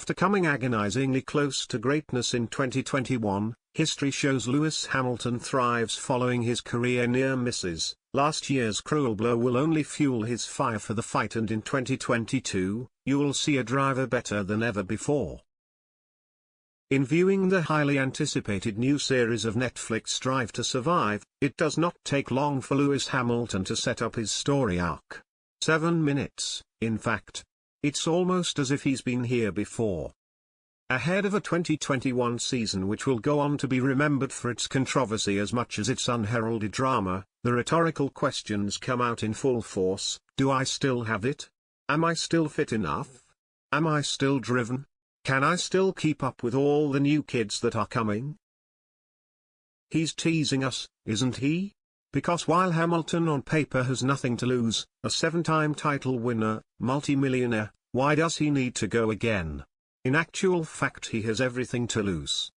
After coming agonizingly close to greatness in 2021, history shows Lewis Hamilton thrives following his career near misses. Last year's cruel blow will only fuel his fire for the fight, and in 2022, you'll see a driver better than ever before. In viewing the highly anticipated new series of Netflix Drive to Survive, it does not take long for Lewis Hamilton to set up his story arc. 7 minutes, in fact. It's almost as if he's been here before. Ahead of a 2021 season which will go on to be remembered for its controversy as much as its unheralded drama, the rhetorical questions come out in full force. Do I still have it? Am I still fit enough? Am I still driven? Can I still keep up with all the new kids that are coming? He's teasing us, isn't he? Because while Hamilton on paper has nothing to lose, a 7-time title winner, multi-millionaire, why does he need to go again? In actual fact, he has everything to lose.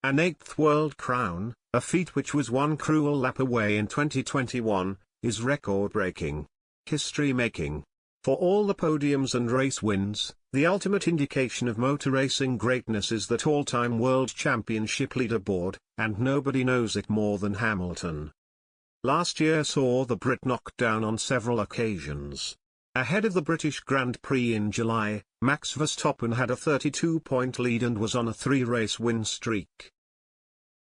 An 8th world crown, a feat which was one cruel lap away in 2021, is record-breaking, history-making. For all the podiums and race wins, the ultimate indication of motor racing greatness is that all-time world championship leaderboard, and nobody knows it more than Hamilton. Last year saw the Brit knocked down on several occasions. Ahead of the British Grand Prix in July, Max Verstappen had a 32-point lead and was on a 3-race win streak.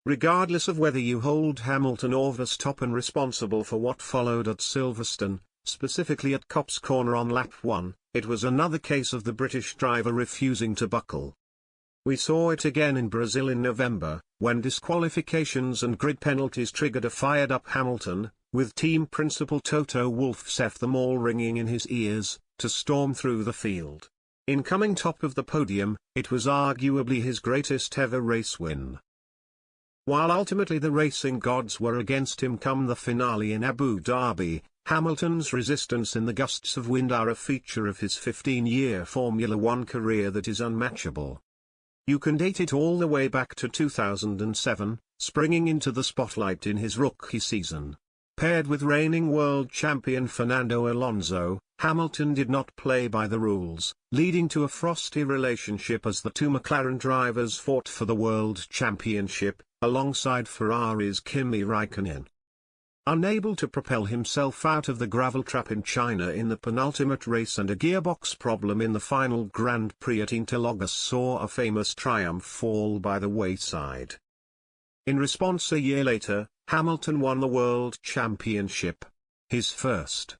Regardless of whether you hold Hamilton or Verstappen responsible for what followed at Silverstone, specifically at Copse Corner on lap 1, it was another case of the British driver refusing to buckle. We saw it again in Brazil in November, when disqualifications and grid penalties triggered a fired-up Hamilton, with team principal Toto Wolff set them all ringing in his ears, to storm through the field. In coming top of the podium, it was arguably his greatest ever race win. While ultimately the racing gods were against him come the finale in Abu Dhabi, Hamilton's resistance in the gusts of wind are a feature of his 15-year Formula One career that is unmatchable. You can date it all the way back to 2007, springing into the spotlight in his rookie season. Paired with reigning world champion Fernando Alonso, Hamilton did not play by the rules, leading to a frosty relationship as the two McLaren drivers fought for the world championship, alongside Ferrari's Kimi Raikkonen. Unable to propel himself out of the gravel trap in China in the penultimate race and a gearbox problem in the final Grand Prix at Interlagos saw a famous triumph fall by the wayside. In response a year later, Hamilton won the World Championship, his first.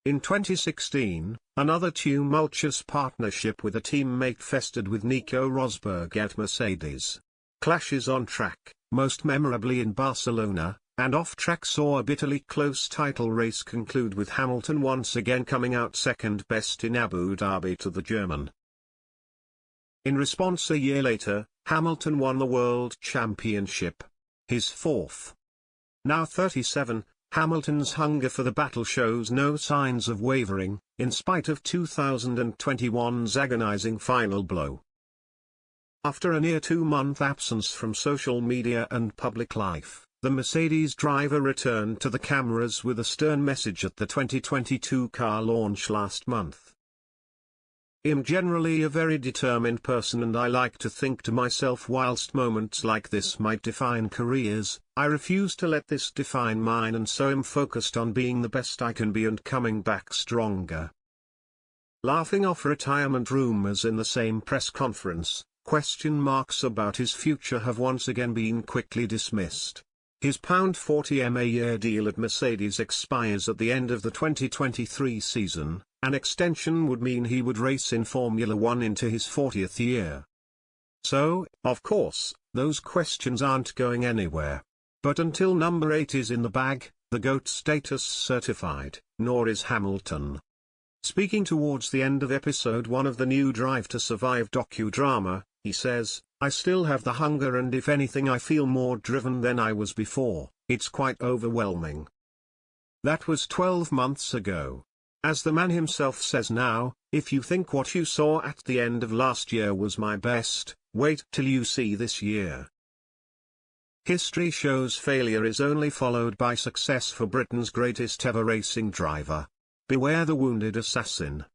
In 2016, another tumultuous partnership with a teammate festered with Nico Rosberg at Mercedes. Clashes on track, most memorably in Barcelona, and off-track saw a bitterly close title race conclude with Hamilton once again coming out second best in Abu Dhabi to the German. In response a year later, Hamilton won the World Championship, his fourth. Now 37, Hamilton's hunger for the battle shows no signs of wavering, in spite of 2021's agonizing final blow. After a near 2-month absence from social media and public life, the Mercedes driver returned to the cameras with a stern message at the 2022 car launch last month. I'm generally a very determined person, and I like to think to myself, whilst moments like this might define careers, I refuse to let this define mine, and so am focused on being the best I can be and coming back stronger. Laughing off retirement rumors in the same press conference, question marks about his future have once again been quickly dismissed. His £40 million a year deal at Mercedes expires at the end of the 2023 season. An extension would mean he would race in Formula One into his 40th year. So, of course, those questions aren't going anywhere. But until number 8 is in the bag, the GOAT status certified, nor is Hamilton. Speaking towards the end of episode 1 of the new Drive to Survive docudrama, he says, "I still have the hunger, and if anything I feel more driven than I was before. It's quite overwhelming." That was 12 months ago. As the man himself says now, if you think what you saw at the end of last year was my best, wait till you see this year. History shows failure is only followed by success for Britain's greatest ever racing driver. Beware the wounded assassin.